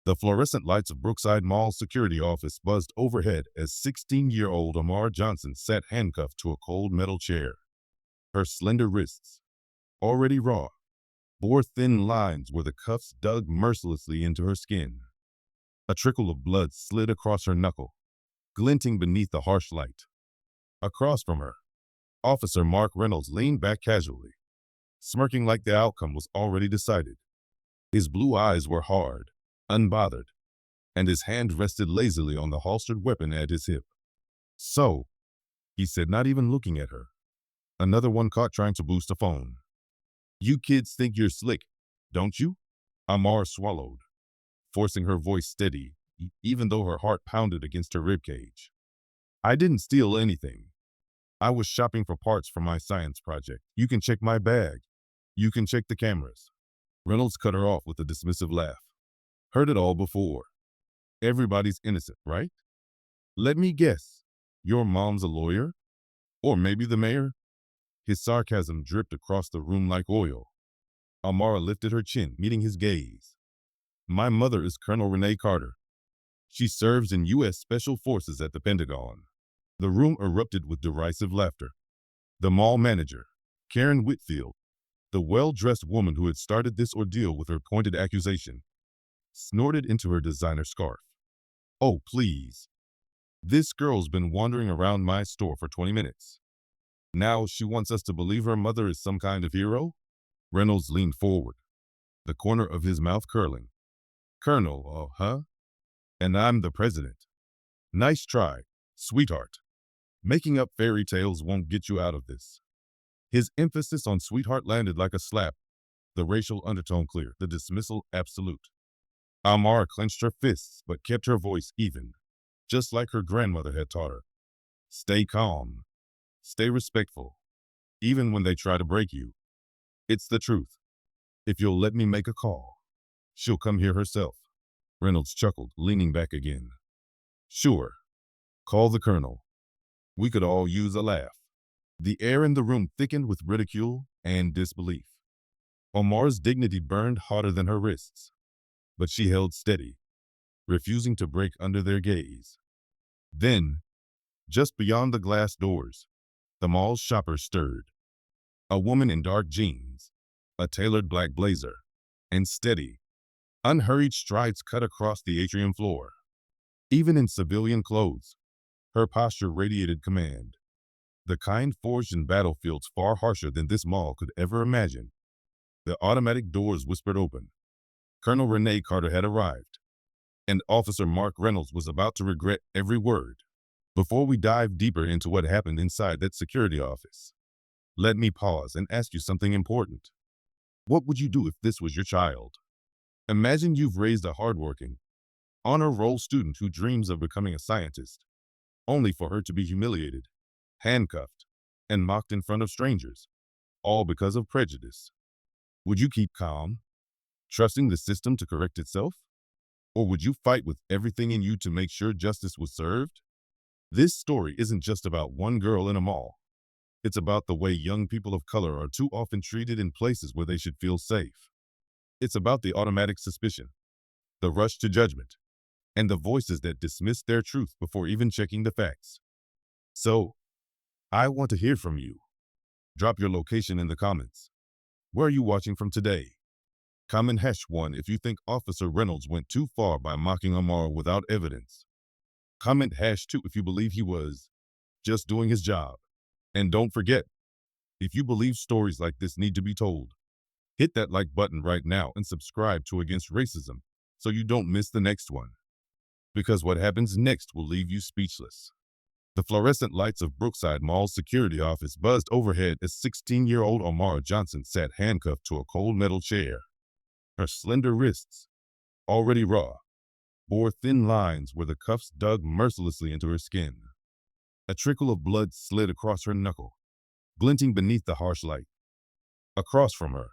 The fluorescent lights of Brookside Mall's security office buzzed overhead as 16-year-old Amara Johnson sat handcuffed to a cold metal chair. Her slender wrists, already raw, bore thin lines where the cuffs dug mercilessly into her skin. A trickle of blood slid across her knuckle, glinting beneath the harsh light. Across from her, Officer Mark Reynolds leaned back casually, smirking like the outcome was already decided. His blue eyes were hard, unbothered, and his hand rested lazily on the holstered weapon at his hip. "So," he said, not even looking at her. "Another one caught trying to boost a phone. You kids think you're slick, don't you?" Amara swallowed, forcing her voice steady, even though her heart pounded against her ribcage. "I didn't steal anything. I was shopping for parts for my science project. You can check my bag. You can check the cameras." Reynolds cut her off with a dismissive laugh. "Heard it all before. Everybody's innocent, right? Let me guess. Your mom's a lawyer? Or maybe the mayor?" His sarcasm dripped across the room like oil. Amara lifted her chin, meeting his gaze. "My mother is Colonel Renee Carter. She serves in U.S. Special Forces at the Pentagon." The room erupted with derisive laughter. The mall manager, Karen Whitfield, the well-dressed woman who had started this ordeal with her pointed accusation, snorted into her designer scarf. "Oh, please. This girl's been wandering around my store for 20 minutes. Now she wants us to believe her mother is some kind of hero?" Reynolds leaned forward, the corner of his mouth curling. "Colonel, huh? And I'm the president. Nice try, sweetheart. Making up fairy tales won't get you out of this." His emphasis on sweetheart landed like a slap, the racial undertone clear, the dismissal absolute. Amara clenched her fists but kept her voice even, just like her grandmother had taught her. "Stay calm. Stay respectful, even when they try to break you. It's the truth. If you'll let me make a call, she'll come here herself." Reynolds chuckled, leaning back again. "Sure. Call the colonel. We could all use a laugh." The air in the room thickened with ridicule and disbelief. Amara's dignity burned hotter than her wrists, but she held steady, refusing to break under their gaze. Then, just beyond the glass doors, the mall's shoppers stirred. A woman in dark jeans, a tailored black blazer, and steady, unhurried strides cut across the atrium floor. Even in civilian clothes, her posture radiated command, the kind forged in battlefields far harsher than this mall could ever imagine. The automatic doors whispered open. Colonel Renee Carter had arrived, and Officer Mark Reynolds was about to regret every word. "Before we dive deeper into what happened inside that security office, let me pause and ask you something important. What would you do if this was your child? Imagine you've raised a hardworking, honor roll student who dreams of becoming a scientist, only for her to be humiliated, handcuffed, and mocked in front of strangers, all because of prejudice. Would you keep calm, trusting the system to correct itself? Or would you fight with everything in you to make sure justice was served?" This story isn't just about one girl in a mall. It's about the way young people of color are too often treated in places where they should feel safe. It's about the automatic suspicion, the rush to judgment, and the voices that dismiss their truth before even checking the facts. So, I want to hear from you. Drop your location in the comments. Where are you watching from today? Comment #1 if you think Officer Reynolds went too far by mocking Amara without evidence. Comment #2 if you believe he was just doing his job. And don't forget, if you believe stories like this need to be told, hit that like button right now and subscribe to Against Racism so you don't miss the next one. Because what happens next will leave you speechless. The fluorescent lights of Brookside Mall's security office buzzed overhead as 16-year-old Amara Johnson sat handcuffed to a cold metal chair. Her slender wrists, already raw, bore thin lines where the cuffs dug mercilessly into her skin. A trickle of blood slid across her knuckle, glinting beneath the harsh light. Across from her,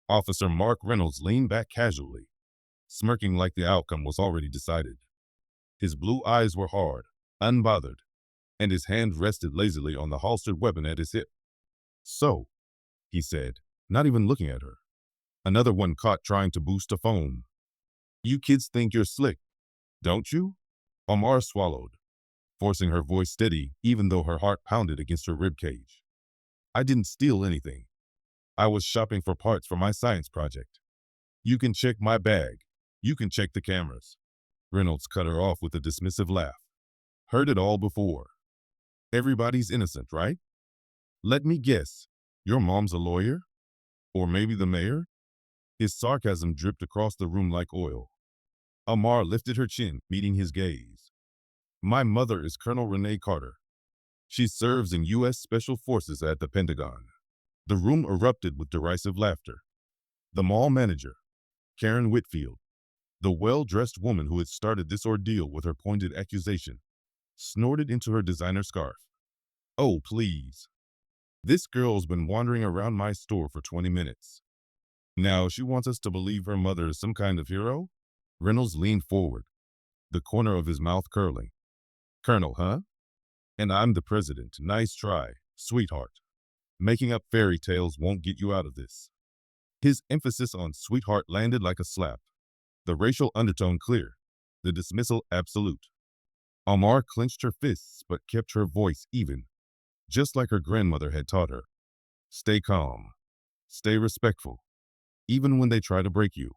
Officer Mark Reynolds leaned back casually, smirking like the outcome was already decided. His blue eyes were hard, unbothered, and his hand rested lazily on the holstered weapon at his hip. "So," he said, not even looking at her, "another one caught trying to boost a phone. You kids think you're slick, don't you? Amara swallowed, forcing her voice steady even though her heart pounded against her ribcage. I didn't steal anything. I was shopping for parts for my science project. You can check my bag. You can check the cameras. Reynolds cut her off with a dismissive laugh. Heard it all before. Everybody's innocent, right? Let me guess. Your mom's a lawyer? Or maybe the mayor? His sarcasm dripped across the room like oil. Amara lifted her chin, meeting his gaze. My mother is Colonel Renee Carter. She serves in U.S. Special Forces at the Pentagon. The room erupted with derisive laughter. The mall manager, Karen Whitfield, the well-dressed woman who had started this ordeal with her pointed accusation, snorted into her designer scarf. Oh, please. This girl's been wandering around my store for 20 minutes. Now she wants us to believe her mother is some kind of hero? Reynolds leaned forward, the corner of his mouth curling. Colonel, huh? And I'm the president. Nice try, sweetheart. Making up fairy tales won't get you out of this. His emphasis on sweetheart landed like a slap. The racial undertone clear, the dismissal absolute. Amara clenched her fists but kept her voice even, just like her grandmother had taught her. Stay calm. Stay respectful. Even when they try to break you.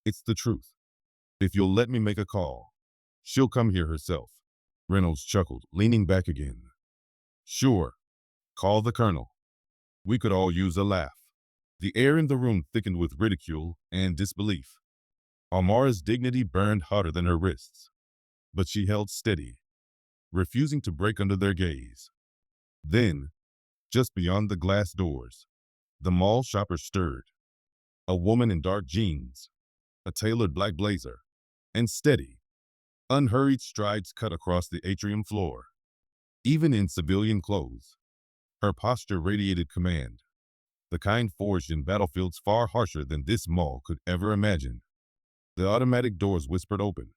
It's the truth. If you'll let me make a call, she'll come here herself. Reynolds chuckled, leaning back again. Sure. Call the colonel. We could all use a laugh. The air in the room thickened with ridicule and disbelief. Amara's dignity burned hotter than her wrists, but she held steady, refusing to break under their gaze. Then, just beyond the glass doors, the mall shopper stirred. A woman in dark jeans, a tailored black blazer, and steady, unhurried strides cut across the atrium floor. Even in civilian clothes, her posture radiated command, the kind forged in battlefields far harsher than this mall could ever imagine. The automatic doors whispered open.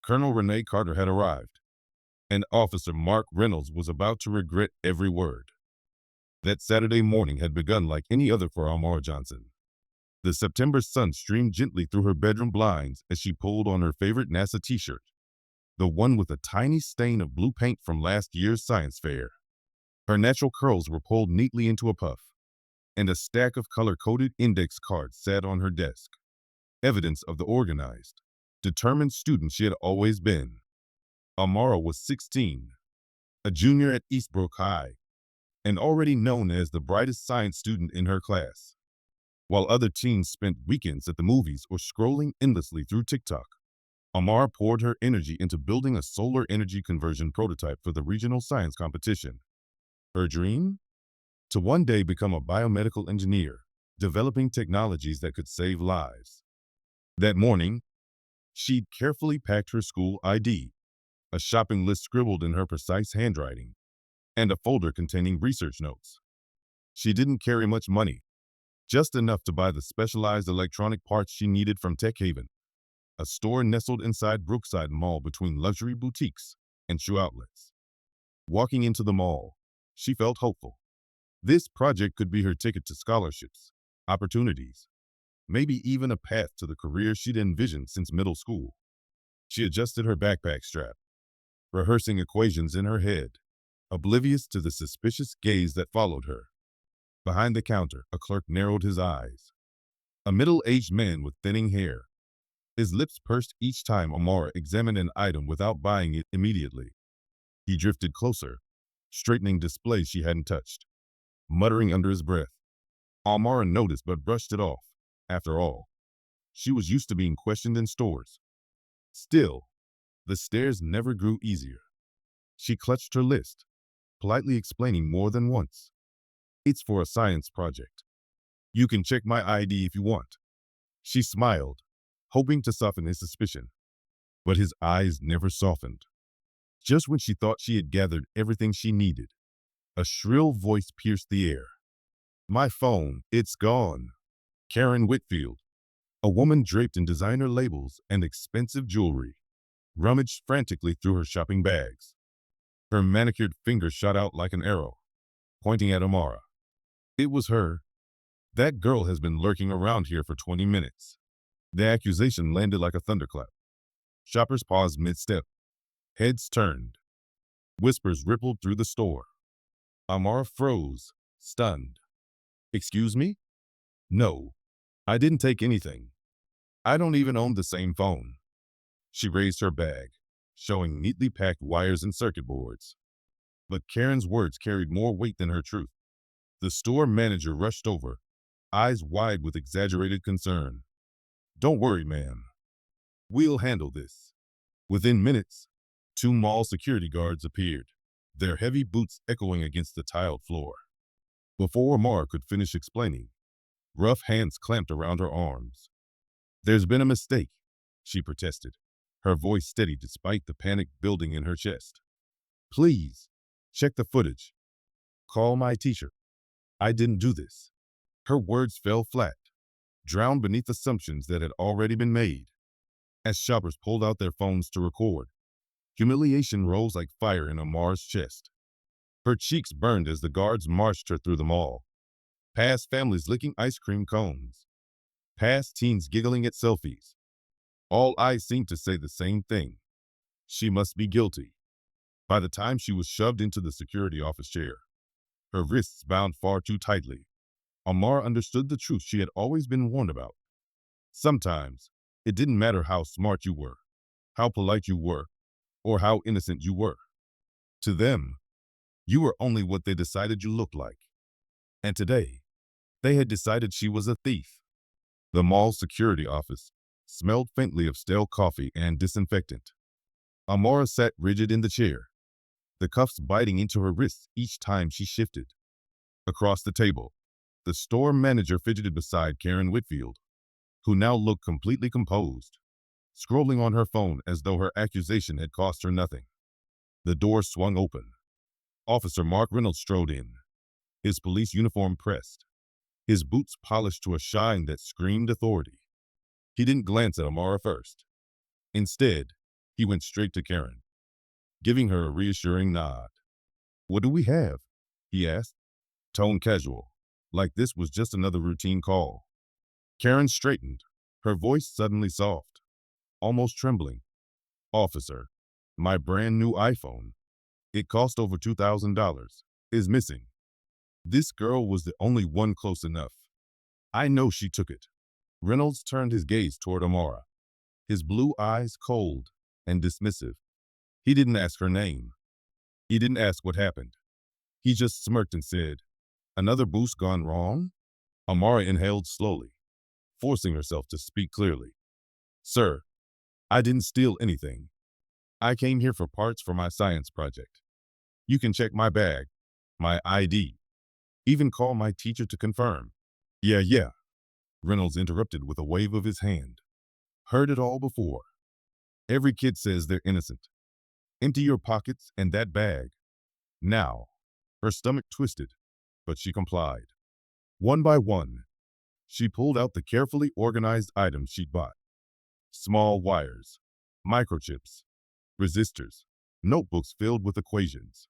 Colonel Renee Carter had arrived, and Officer Mark Reynolds was about to regret every word. That Saturday morning had begun like any other for Amara Johnson. The September sun streamed gently through her bedroom blinds as she pulled on her favorite NASA t-shirt, the one with a tiny stain of blue paint from last year's science fair. Her natural curls were pulled neatly into a puff, and a stack of color-coded index cards sat on her desk, evidence of the organized, determined student she had always been. Amara was 16, a junior at Eastbrook High, and already known as the brightest science student in her class. While other teens spent weekends at the movies or scrolling endlessly through TikTok, Amara poured her energy into building a solar energy conversion prototype for the regional science competition. Her dream? To one day become a biomedical engineer, developing technologies that could save lives. That morning, she'd carefully packed her school ID, a shopping list scribbled in her precise handwriting, and a folder containing research notes. She didn't carry much money, just enough to buy the specialized electronic parts she needed from Tech Haven, a store nestled inside Brookside Mall between luxury boutiques and shoe outlets. Walking into the mall, she felt hopeful. This project could be her ticket to scholarships, opportunities, maybe even a path to the career she'd envisioned since middle school. She adjusted her backpack strap, rehearsing equations in her head, oblivious to the suspicious gaze that followed her. Behind the counter, a clerk narrowed his eyes. A middle-aged man with thinning hair. His lips pursed each time Amara examined an item without buying it immediately. He drifted closer, straightening displays she hadn't touched, muttering under his breath. Amara noticed but brushed it off. After all, she was used to being questioned in stores. Still, the stares never grew easier. She clutched her list, politely explaining more than once. It's for a science project. You can check my ID if you want. She smiled, hoping to soften his suspicion. But his eyes never softened. Just when she thought she had gathered everything she needed, a shrill voice pierced the air. My phone, it's gone. Karen Whitfield, a woman draped in designer labels and expensive jewelry, rummaged frantically through her shopping bags. Her manicured finger shot out like an arrow, pointing at Amara. It was her. That girl has been lurking around here for 20 minutes. The accusation landed like a thunderclap. Shoppers paused mid-step. Heads turned. Whispers rippled through the store. Amara froze, stunned. "Excuse me? No, I didn't take anything. I don't even own the same phone." She raised her bag, showing neatly packed wires and circuit boards. But Karen's words carried more weight than her truth. The store manager rushed over, eyes wide with exaggerated concern. "Don't worry, ma'am. We'll handle this." Within minutes, two mall security guards appeared, their heavy boots echoing against the tiled floor. Before Amara could finish explaining, rough hands clamped around her arms. "There's been a mistake," she protested, her voice steady despite the panic building in her chest. "Please, check the footage. Call my teacher. I didn't do this." Her words fell flat, drowned beneath assumptions that had already been made. As shoppers pulled out their phones to record, humiliation rose like fire in Amar's chest. Her cheeks burned as the guards marched her through the mall, past families licking ice cream cones, past teens giggling at selfies. All eyes seemed to say the same thing: she must be guilty. By the time she was shoved into the security office chair, her wrists bound far too tightly, Amara understood the truth she had always been warned about. Sometimes, it didn't matter how smart you were, how polite you were, or how innocent you were. To them, you were only what they decided you looked like. And today, they had decided she was a thief. The mall security office smelled faintly of stale coffee and disinfectant. Amara sat rigid in the chair, the cuffs biting into her wrists each time she shifted. Across the table, the store manager fidgeted beside Karen Whitfield, who now looked completely composed, scrolling on her phone as though her accusation had cost her nothing. The door swung open. Officer Mark Reynolds strode in, his police uniform pressed, his boots polished to a shine that screamed authority. He didn't glance at Amara first. Instead, he went straight to Karen, giving her a reassuring nod. "What do we have?" he asked, tone casual, like this was just another routine call. Karen straightened, her voice suddenly soft, almost trembling. "Officer, my brand new iPhone. It cost over $2,000. Is missing. This girl was the only one close enough. I know she took it." Reynolds turned his gaze toward Amara, his blue eyes cold and dismissive. He didn't ask her name. He didn't ask what happened. He just smirked and said, "Another boost gone wrong?" Amara inhaled slowly, forcing herself to speak clearly. "Sir, I didn't steal anything. I came here for parts for my science project. You can check my bag, my ID, even call my teacher to confirm." Yeah, Reynolds interrupted with a wave of his hand. "Heard it all before. Every kid says they're innocent. Empty your pockets and that bag." Now, her stomach twisted, but she complied. One by one, she pulled out the carefully organized items she'd bought. Small wires, microchips, resistors, notebooks filled with equations.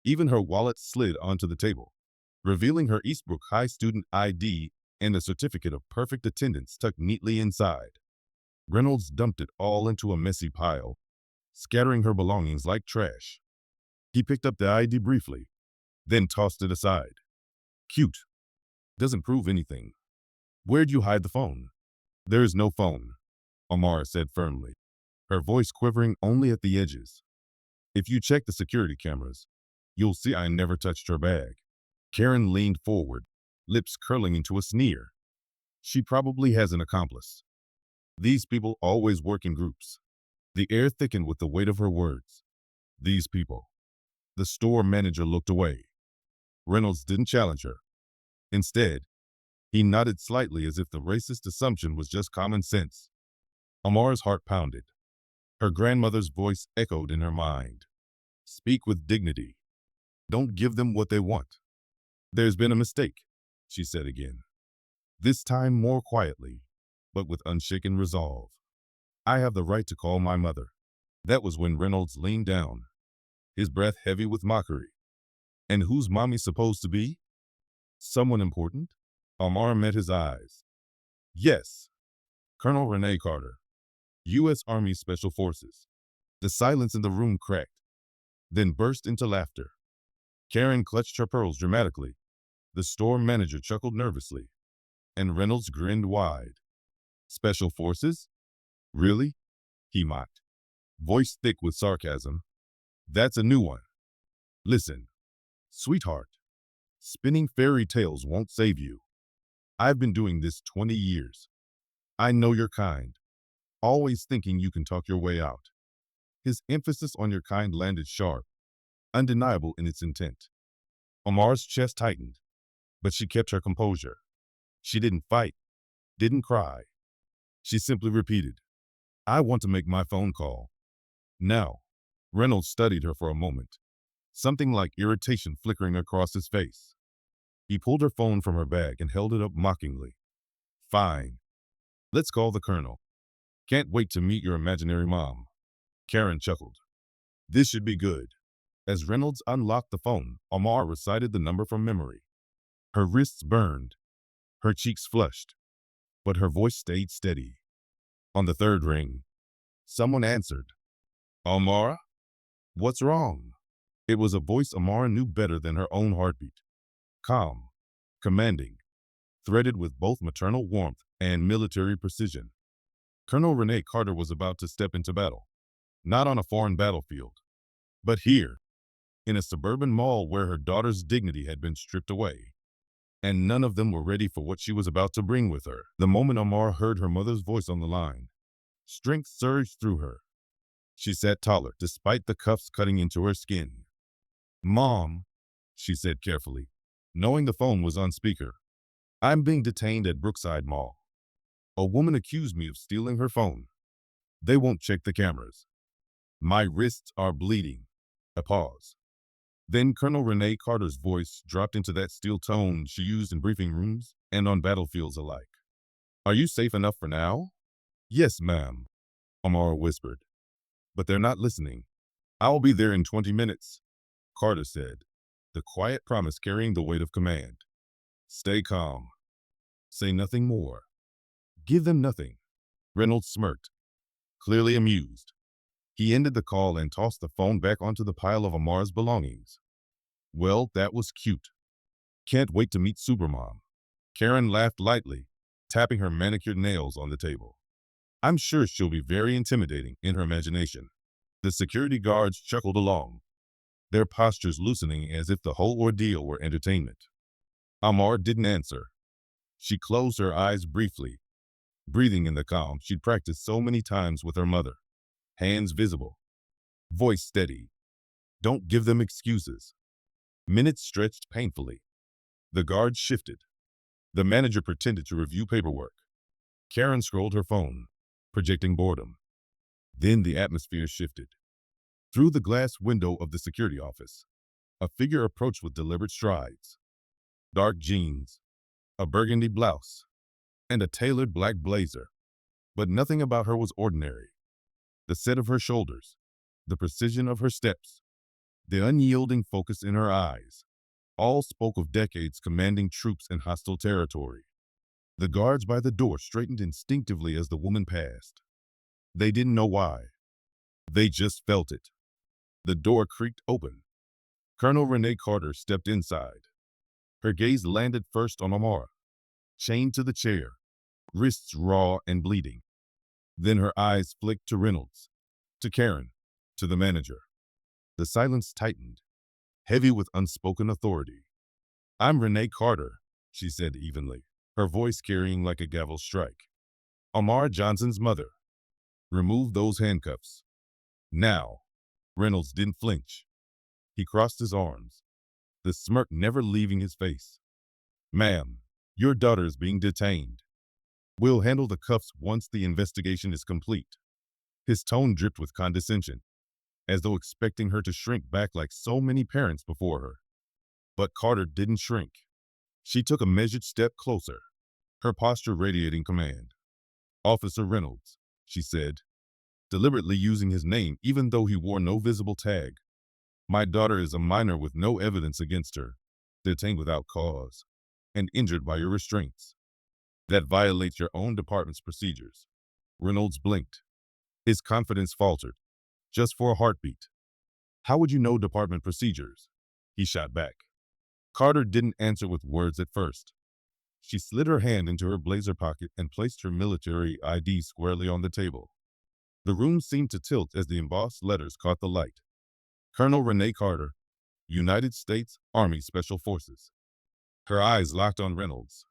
Even her wallet slid onto the table, revealing her Eastbrook High student ID and a certificate of perfect attendance tucked neatly inside. Reynolds dumped it all into a messy pile, scattering her belongings like trash. He picked up the ID briefly, then tossed it aside. "Cute. Doesn't prove anything. Where'd you hide the phone?" "There is no phone," Amara said firmly, her voice quivering only at the edges. "If you check the security cameras, you'll see I never touched her bag." Karen leaned forward, lips curling into a sneer. "She probably has an accomplice. These people always work in groups." The air thickened with the weight of her words. "These people." The store manager looked away. Reynolds didn't challenge her. Instead, he nodded slightly as if the racist assumption was just common sense. Amara's heart pounded. Her grandmother's voice echoed in her mind. "Speak with dignity. Don't give them what they want." "There's been a mistake," she said again, this time more quietly, but with unshaken resolve. "I have the right to call my mother." That was when Reynolds leaned down, his breath heavy with mockery. "And who's mommy supposed to be? Someone important?" Amara met his eyes. "Yes, Colonel Renee Carter, U.S. Army Special Forces. The silence in the room cracked, then burst into laughter. Karen clutched her pearls dramatically. The store manager chuckled nervously, and Reynolds grinned wide. Special Forces? Really? He mocked, voice thick with sarcasm. That's a new one. Listen, sweetheart, spinning fairy tales won't save you. I've been doing this 20 years. I know your kind, always thinking you can talk your way out. His emphasis on your kind landed sharp, undeniable in its intent. Amar's chest tightened, but she kept her composure. She didn't fight, didn't cry. She simply repeated, I want to make my phone call. Now. Reynolds studied her for a moment, something like irritation flickering across his face. He pulled her phone from her bag and held it up mockingly. Fine. Let's call the colonel. Can't wait to meet your imaginary mom. Karen chuckled. This should be good. As Reynolds unlocked the phone, Amara recited the number from memory. Her wrists burned, her cheeks flushed, but her voice stayed steady. On the third ring, someone answered. Amara? What's wrong? It was a voice Amara knew better than her own heartbeat. Calm, commanding, threaded with both maternal warmth and military precision. Colonel Renee Carter was about to step into battle, not on a foreign battlefield, but here, in a suburban mall where her daughter's dignity had been stripped away, and none of them were ready for what she was about to bring with her. The moment Amara heard her mother's voice on the line, strength surged through her. She sat taller, despite the cuffs cutting into her skin. Mom, she said carefully, knowing the phone was on speaker. I'm being detained at Brookside Mall. A woman accused me of stealing her phone. They won't check the cameras. My wrists are bleeding. A pause. Then Colonel Renee Carter's voice dropped into that steel tone she used in briefing rooms and on battlefields alike. Are you safe enough for now? Yes, ma'am, Amara whispered. But they're not listening. I'll be there in 20 minutes, Carter said, the quiet promise carrying the weight of command. Stay calm. Say nothing more. Give them nothing. Reynolds smirked, clearly amused. He ended the call and tossed the phone back onto the pile of Amara's belongings. Well, that was cute. Can't wait to meet Supermom. Karen laughed lightly, tapping her manicured nails on the table. I'm sure she'll be very intimidating in her imagination. The security guards chuckled along, their postures loosening as if the whole ordeal were entertainment. Amara didn't answer. She closed her eyes briefly, breathing in the calm she'd practiced so many times with her mother. Hands visible, voice steady. Don't give them excuses. Minutes stretched painfully. The guards shifted. The manager pretended to review paperwork. Karen scrolled her phone, projecting boredom. Then the atmosphere shifted. Through the glass window of the security office, a figure approached with deliberate strides. Dark jeans, a burgundy blouse, and a tailored black blazer. But nothing about her was ordinary. The set of her shoulders, the precision of her steps, the unyielding focus in her eyes, all spoke of decades commanding troops in hostile territory. The guards by the door straightened instinctively as the woman passed. They didn't know why. They just felt it. The door creaked open. Colonel Renee Carter stepped inside. Her gaze landed first on Amara, chained to the chair, wrists raw and bleeding. Then her eyes flicked to Reynolds, to Karen, to the manager. The silence tightened, heavy with unspoken authority. I'm Renee Carter, she said evenly, her voice carrying like a gavel strike. Amara Johnson's mother. Remove those handcuffs. Now. Reynolds didn't flinch. He crossed his arms, the smirk never leaving his face. Ma'am, your daughter is being detained. We'll handle the cuffs once the investigation is complete. His tone dripped with condescension, as though expecting her to shrink back like so many parents before her. But Carter didn't shrink. She took a measured step closer, her posture radiating command. Officer Reynolds, she said, deliberately using his name even though he wore no visible tag. My daughter is a minor with no evidence against her, detained without cause, and injured by your restraints. That violates your own department's procedures. Reynolds blinked. His confidence faltered, just for a heartbeat. How would you know department procedures? He shot back. Carter didn't answer with words at first. She slid her hand into her blazer pocket and placed her military ID squarely on the table. The room seemed to tilt as the embossed letters caught the light. Colonel Renee Carter, United States Army Special Forces. Her eyes locked on Reynolds.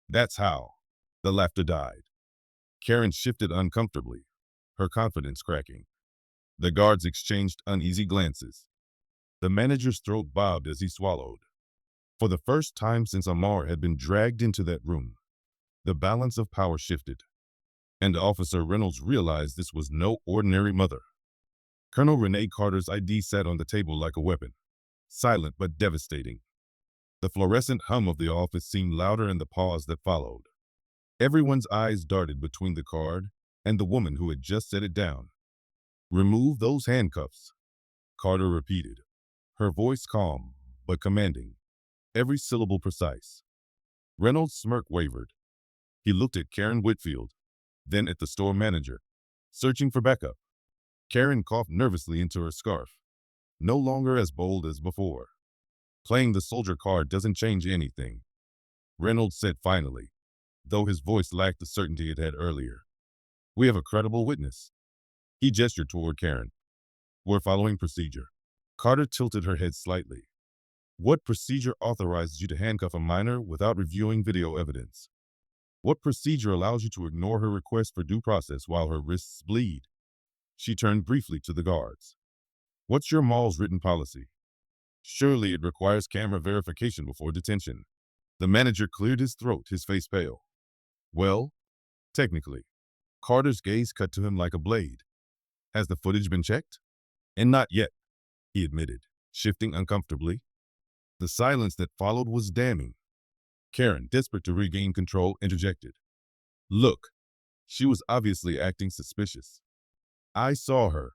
That's how. The laughter died. Karen shifted uncomfortably, her confidence cracking. The guards exchanged uneasy glances. The manager's throat bobbed as he swallowed. For the first time since Amara had been dragged into that room, the balance of power shifted, and Officer Reynolds realized this was no ordinary mother. Colonel Renee Carter's ID sat on the table like a weapon, silent but devastating. The fluorescent hum of the office seemed louder in the pause that followed. Everyone's eyes darted between the card and the woman who had just set it down. "Remove those handcuffs," Carter repeated, her voice calm but commanding, every syllable precise. Reynolds' smirk wavered. He looked at Karen Whitfield, then at the store manager, searching for backup. Karen coughed nervously into her scarf, no longer as bold as before. "Playing the soldier card doesn't change anything," Reynolds said finally, though his voice lacked the certainty it had earlier. "We have a credible witness." He gestured toward Karen. "We're following procedure." Carter tilted her head slightly. "What procedure authorizes you to handcuff a minor without reviewing video evidence? What procedure allows you to ignore her request for due process while her wrists bleed?" She turned briefly to the guards. "What's your mall's written policy? Surely it requires camera verification before detention." The manager cleared his throat, his face pale. "Well, technically." Carter's gaze cut to him like a blade. "Has the footage been checked?" "And not yet," he admitted, shifting uncomfortably. The silence that followed was damning. Karen, desperate to regain control, interjected. "Look, she was obviously acting suspicious. I saw her.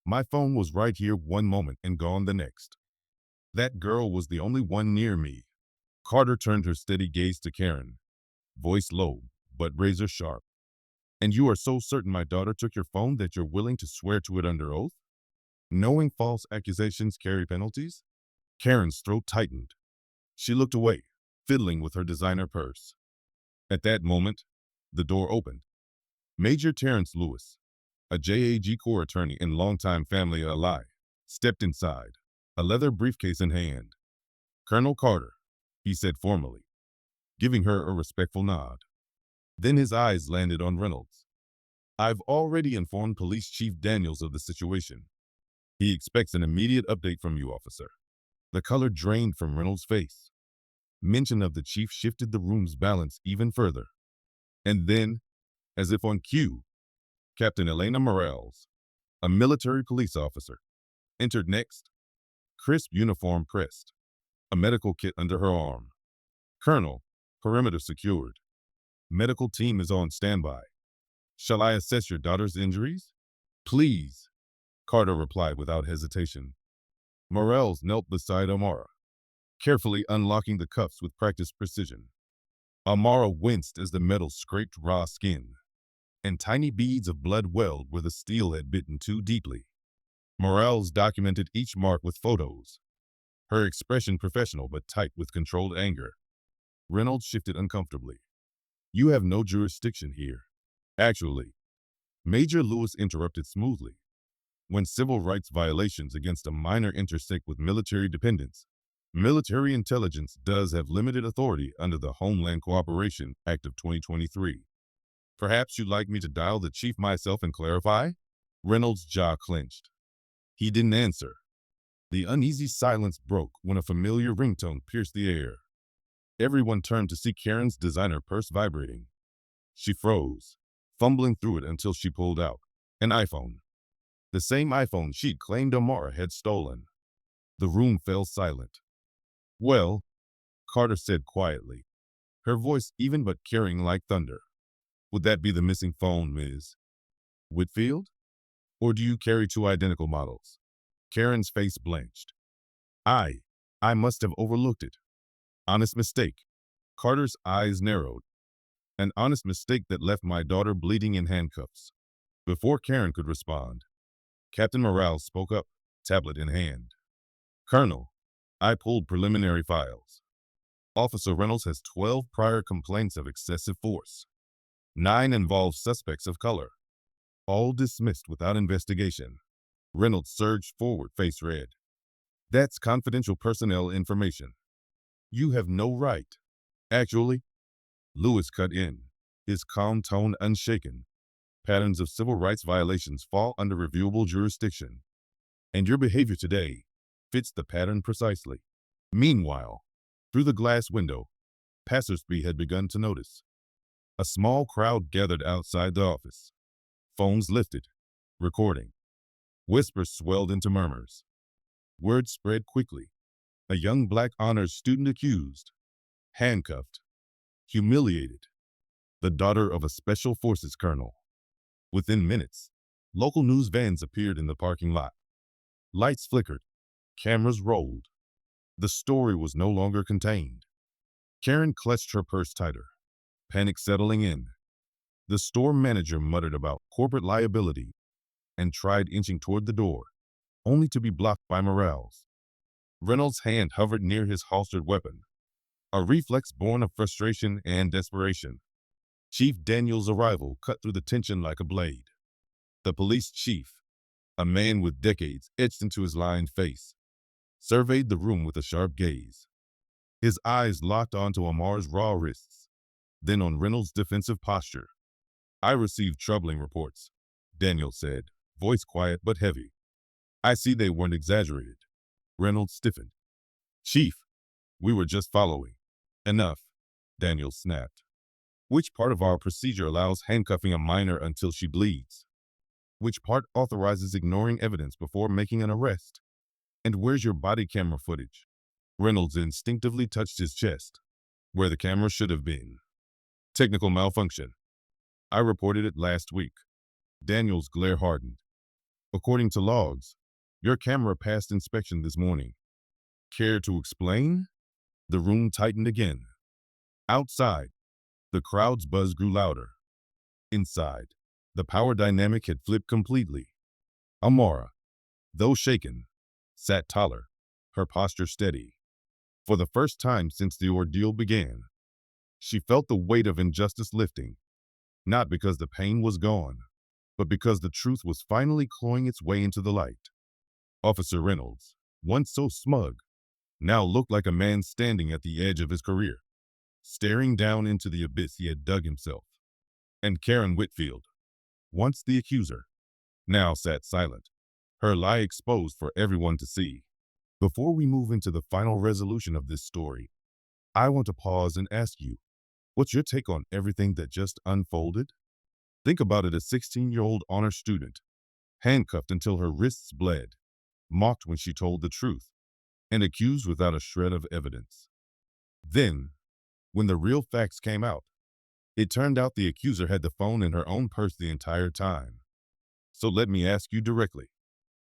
My phone was right here one moment and gone the next. That girl was the only one near me." Carter turned her steady gaze to Karen, voice low but razor sharp. "And you are so certain my daughter took your phone that you're willing to swear to it under oath? Knowing false accusations carry penalties?" Karen's throat tightened. She looked away, fiddling with her designer purse. At that moment, the door opened. Major Terrence Lewis, a JAG Corps attorney and longtime family ally, stepped inside, a leather briefcase in hand. "Colonel Carter," he said formally, giving her a respectful nod. Then his eyes landed on Reynolds. "I've already informed Police Chief Daniels of the situation. He expects an immediate update from you, officer." The color drained from Reynolds' face. Mention of the chief shifted the room's balance even further. And then, as if on cue, Captain Elena Morales, a military police officer, entered next, crisp uniform pressed, a medical kit under her arm. "Colonel, perimeter secured. Medical team is on standby. Shall I assess your daughter's injuries?" "Please," Carter replied without hesitation. Morales knelt beside Amara, carefully unlocking the cuffs with practiced precision. Amara winced as the metal scraped raw skin, and tiny beads of blood welled where the steel had bitten too deeply. Morales documented each mark with photos, her expression professional but tight with controlled anger. Reynolds shifted uncomfortably. "You have no jurisdiction here." "Actually," Major Lewis interrupted smoothly, "when civil rights violations against a minor intersect with military dependence, military intelligence does have limited authority under the Homeland Cooperation Act of 2023. Perhaps you'd like me to dial the chief myself and clarify?" Reynolds' jaw clenched. He didn't answer. The uneasy silence broke when a familiar ringtone pierced the air. Everyone turned to see Karen's designer purse vibrating. She froze, fumbling through it until she pulled out an iPhone. The same iPhone she'd claimed Amara had stolen. The room fell silent. "Well," Carter said quietly, her voice even but carrying like thunder. "Would that be the missing phone, Ms. Whitfield? Or do you carry two identical models?" Karen's face blanched. I must have overlooked it. Honest mistake." Carter's eyes narrowed. An honest mistake that left my daughter bleeding in handcuffs. Before Karen could respond, Captain Morales spoke up, tablet in hand. Colonel, I pulled preliminary files. Officer Reynolds has 12 prior complaints of excessive force. 9 involve suspects of color, all dismissed without investigation. Reynolds surged forward, face red. That's confidential personnel information. You have no right. Actually, Lewis cut in, his calm tone unshaken. Patterns of civil rights violations fall under reviewable jurisdiction, and your behavior today fits the pattern precisely. Meanwhile, through the glass window, passersby had begun to notice. A small crowd gathered outside the office. Phones lifted, recording. Whispers swelled into murmurs. Word spread quickly. A young black honors student accused, handcuffed, humiliated, the daughter of a special forces colonel. Within minutes, local news vans appeared in the parking lot. Lights flickered, cameras rolled. The story was no longer contained. Karen clutched her purse tighter, panic settling in. The store manager muttered about corporate liability and tried inching toward the door, only to be blocked by Morales. Reynolds' hand hovered near his holstered weapon, a reflex born of frustration and desperation. Chief Daniels' arrival cut through the tension like a blade. The police chief, a man with decades etched into his lined face, surveyed the room with a sharp gaze. His eyes locked onto Amar's raw wrists, then on Reynolds' defensive posture. I received troubling reports, Daniels said, voice quiet but heavy. I see they weren't exaggerated. Reynolds stiffened. Chief, we were just following. Enough, Daniels snapped. Which part of our procedure allows handcuffing a minor until she bleeds? Which part authorizes ignoring evidence before making an arrest? And where's your body camera footage? Reynolds instinctively touched his chest, where the camera should have been. Technical malfunction. I reported it last week. Daniels' glare hardened. According to logs, your camera passed inspection this morning. Care to explain? The room tightened again. Outside, the crowd's buzz grew louder. Inside, the power dynamic had flipped completely. Amara, though shaken, sat taller, her posture steady. For the first time since the ordeal began, she felt the weight of injustice lifting, not because the pain was gone, but because the truth was finally clawing its way into the light. Officer Reynolds, once so smug, now looked like a man standing at the edge of his career, staring down into the abyss he had dug himself. And Karen Whitfield, once the accuser, now sat silent, her lie exposed for everyone to see. Before we move into the final resolution of this story, I want to pause and ask you, what's your take on everything that just unfolded? Think about it: a 16-year-old honor student, handcuffed until her wrists bled, mocked when she told the truth, and accused without a shred of evidence. Then, when the real facts came out, it turned out the accuser had the phone in her own purse the entire time. So let me ask you directly.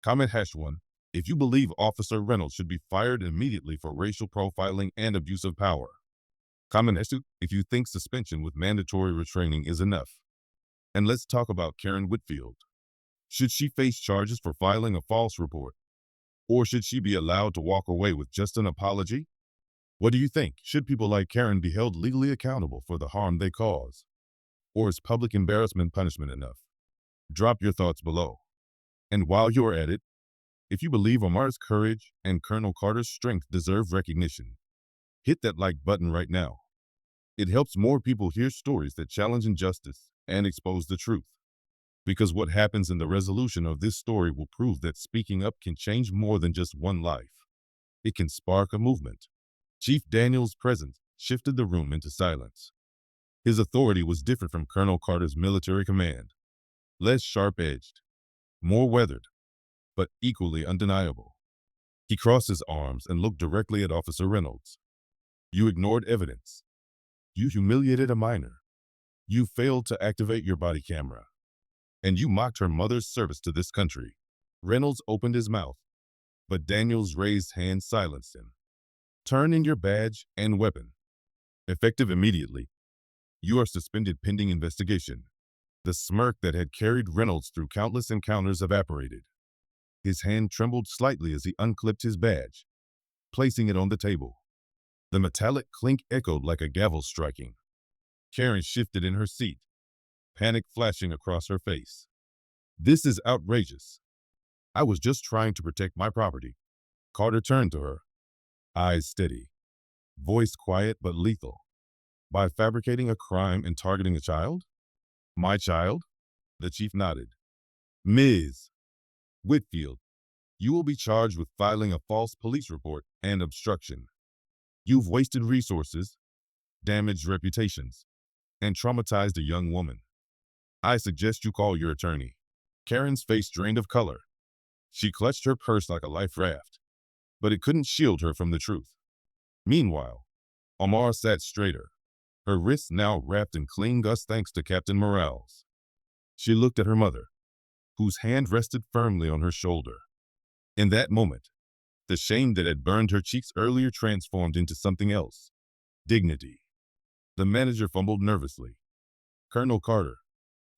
Comment #1 if you believe Officer Reynolds should be fired immediately for racial profiling and abuse of power. Comment #2 if you think suspension with mandatory retraining is enough. And let's talk about Karen Whitfield. Should she face charges for filing a false report? Or should she be allowed to walk away with just an apology? What do you think? Should people like Karen be held legally accountable for the harm they cause? Or is public embarrassment punishment enough? Drop your thoughts below. And while you're at it, if you believe Amara's courage and Colonel Carter's strength deserve recognition, hit that like button right now. It helps more people hear stories that challenge injustice and expose the truth. Because what happens in the resolution of this story will prove that speaking up can change more than just one life. It can spark a movement. Chief Daniels' presence shifted the room into silence. His authority was different from Colonel Carter's military command. Less sharp-edged, more weathered, but equally undeniable. He crossed his arms and looked directly at Officer Reynolds. You ignored evidence. You humiliated a minor. You failed to activate your body camera. And you mocked her mother's service to this country. Reynolds opened his mouth, but Daniels' raised hand silenced him. Turn in your badge and weapon. Effective immediately. You are suspended pending investigation. The smirk that had carried Reynolds through countless encounters evaporated. His hand trembled slightly as he unclipped his badge, placing it on the table. The metallic clink echoed like a gavel striking. Karen shifted in her seat, panic flashing across her face. This is outrageous. I was just trying to protect my property. Carter turned to her, eyes steady, voice quiet but lethal. By fabricating a crime and targeting a child? My child? The chief nodded. Ms. Whitfield, you will be charged with filing a false police report and obstruction. You've wasted resources, damaged reputations, and traumatized a young woman. I suggest you call your attorney. Karen's face drained of color. She clutched her purse like a life raft, but it couldn't shield her from the truth. Meanwhile, Amara sat straighter, her wrists now wrapped in clean gusts thanks to Captain Morales. She looked at her mother, whose hand rested firmly on her shoulder. In that moment, the shame that had burned her cheeks earlier transformed into something else, dignity. The manager fumbled nervously. Colonel Carter,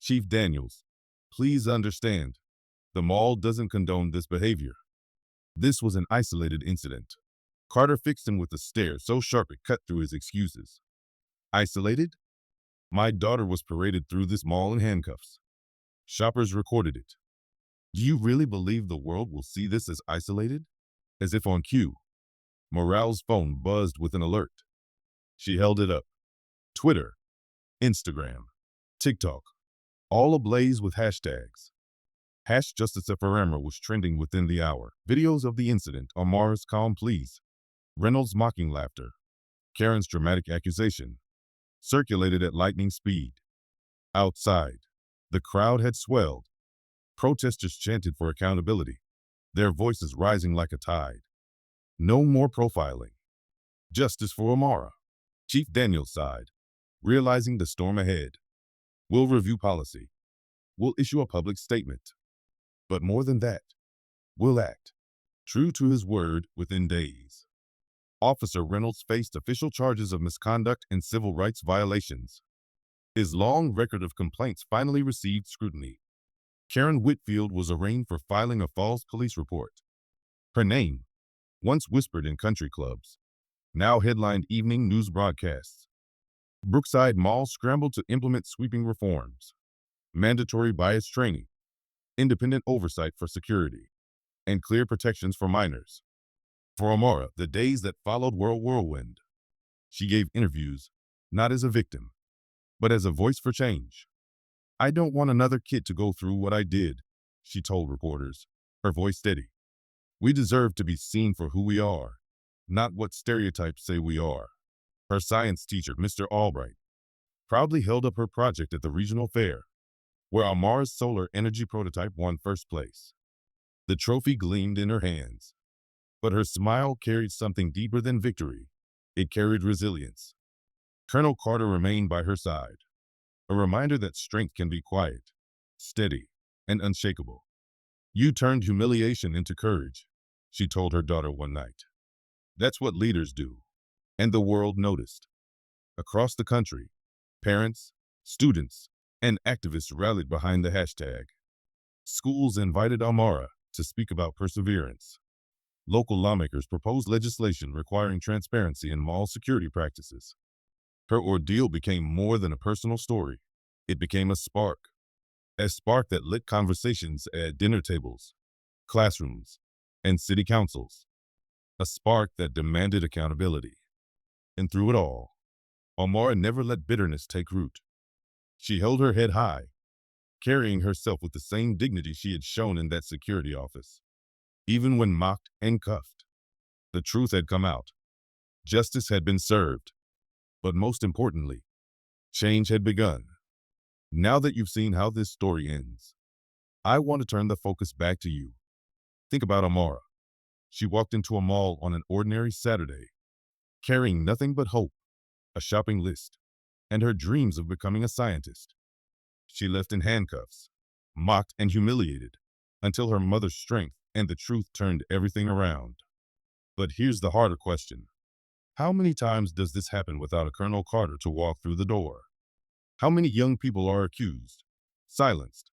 Chief Daniels, please understand, the mall doesn't condone this behavior. This was an isolated incident. Carter fixed him with a stare so sharp it cut through his excuses. Isolated? My daughter was paraded through this mall in handcuffs. Shoppers recorded it. Do you really believe the world will see this as isolated? As if on cue, Morale's phone buzzed with an alert. She held it up. Twitter, Instagram, TikTok, all ablaze with hashtags. #JusticeForAmara was trending within the hour. Videos of the incident, Amara's calm pleas, Reynolds' mocking laughter, Karen's dramatic accusation, circulated at lightning speed. Outside, the crowd had swelled. Protesters chanted for accountability, their voices rising like a tide. No more profiling. Justice for Amara. Chief Daniels sighed, realizing the storm ahead. We'll review policy. We'll issue a public statement. But more than that, we'll act. True to his word, within days. Officer Reynolds faced official charges of misconduct and civil rights violations. His long record of complaints finally received scrutiny. Karen Whitfield was arraigned for filing a false police report. Her name, once whispered in country clubs, now headlined evening news broadcasts. Brookside Mall scrambled to implement sweeping reforms, mandatory bias training, independent oversight for security, and clear protections for minors. For Amara, the days that followed were a whirlwind. She gave interviews, not as a victim, but as a voice for change. I don't want another kid to go through what I did, she told reporters, her voice steady. We deserve to be seen for who we are, not what stereotypes say we are. Her science teacher, Mr. Albright, proudly held up her project at the regional fair, where Amara's solar energy prototype won first place. The trophy gleamed in her hands, but her smile carried something deeper than victory. It carried resilience. Colonel Carter remained by her side, a reminder that strength can be quiet, steady, and unshakable. You turned humiliation into courage, she told her daughter one night. That's what leaders do. And the world noticed. Across the country, parents, students, and activists rallied behind the hashtag. Schools invited Amara to speak about perseverance. Local lawmakers proposed legislation requiring transparency in mall security practices. Her ordeal became more than a personal story. It became a spark that lit conversations at dinner tables, classrooms, and city councils. A spark that demanded accountability. And through it all, Amara never let bitterness take root. She held her head high, carrying herself with the same dignity she had shown in that security office. Even when mocked and cuffed, the truth had come out. Justice had been served. But most importantly, change had begun. Now that you've seen how this story ends, I want to turn the focus back to you. Think about Amara. She walked into a mall on an ordinary Saturday, carrying nothing but hope, a shopping list, and her dreams of becoming a scientist. She left in handcuffs, mocked and humiliated, until her mother's strength and the truth turned everything around. But here's the harder question. How many times does this happen without a Colonel Carter to walk through the door? How many young people are accused, silenced,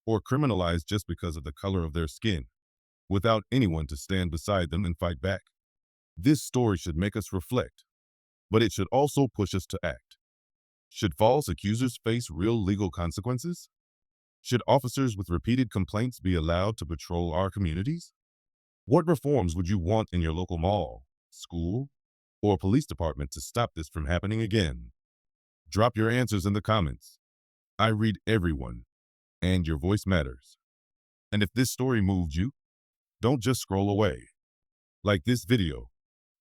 or criminalized just because of the color of their skin, without anyone to stand beside them and fight back? This story should make us reflect, but it should also push us to act. Should false accusers face real legal consequences? Should officers with repeated complaints be allowed to patrol our communities? What reforms would you want in your local mall, school, or police department to stop this from happening again? Drop your answers in the comments. I read everyone, and your voice matters. And if this story moved you, don't just scroll away. Like this video,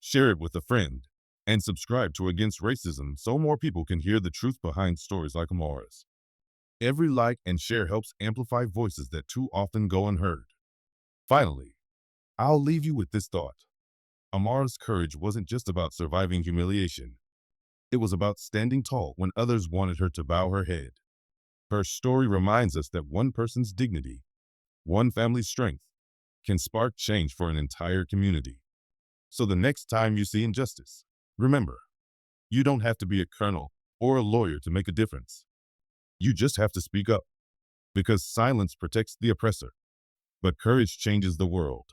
share it with a friend, and subscribe to Against Racism so more people can hear the truth behind stories like Amara's. Every like and share helps amplify voices that too often go unheard. Finally, I'll leave you with this thought. Amara's courage wasn't just about surviving humiliation. It was about standing tall when others wanted her to bow her head. Her story reminds us that one person's dignity, one family's strength, can spark change for an entire community. So the next time you see injustice, remember, you don't have to be a colonel or a lawyer to make a difference. You just have to speak up, because silence protects the oppressor, but courage changes the world.